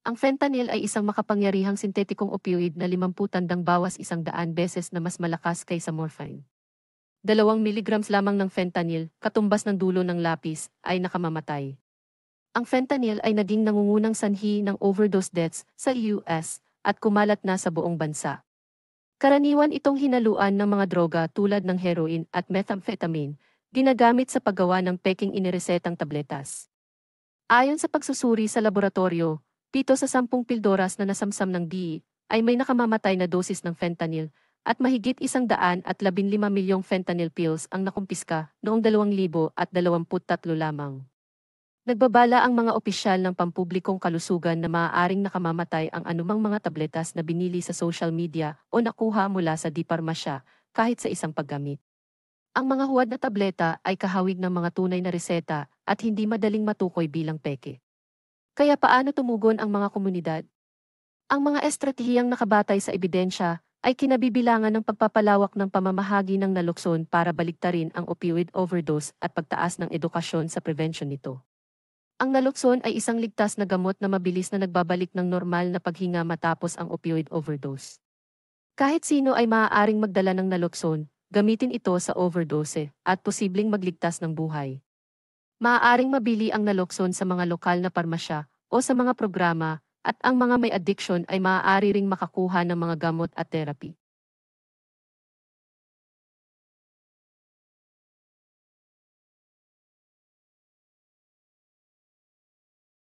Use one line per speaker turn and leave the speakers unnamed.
Ang fentanyl ay isang makapangyarihang sintetikong opioid na 50 tandang bawas 100 beses na mas malakas kaysa morphine. 2 milligrams lamang ng fentanyl, katumbas ng dulo ng lapis, ay nakamamatay. Ang fentanyl ay naging nangungunang sanhi ng overdose deaths sa US at kumalat na sa buong bansa. Karaniwan itong hinaluan ng mga droga tulad ng heroin at methamphetamine, ginagamit sa paggawa ng peking iniresetang tabletas. Ayon sa pagsusuri sa laboratorio, 7 sa 10 pildoras na nasamsam ng DE ay may nakamamatay na dosis ng fentanyl at mahigit 115 milyong fentanyl pills ang nakumpiska noong 2023 lamang. Nagbabala ang mga opisyal ng pampublikong kalusugan na maaaring nakamamatay ang anumang mga tabletas na binili sa social media o nakuha mula sa di-parmasya kahit sa isang paggamit. Ang mga huwad na tableta ay kahawig ng mga tunay na reseta at hindi madaling matukoy bilang peke. Kaya paano tumugon ang mga komunidad? Ang mga estratehiyang nakabatay sa ebidensya ay kinabibilangan ng pagpapalawak ng pamamahagi ng nalukson para baliktarin ang opioid overdose at pagtaas ng edukasyon sa prevention nito. Ang nalukson ay isang ligtas na gamot na mabilis na nagbabalik ng normal na paghinga matapos ang opioid overdose. Kahit sino ay maaaring magdala ng nalukson, gamitin ito sa overdose at posibleng magligtas ng buhay. Maaaring mabili ang nalukson sa mga lokal na parmasya o sa mga programa at ang mga may addiction ay maaari ring makakuha ng mga gamot at therapy.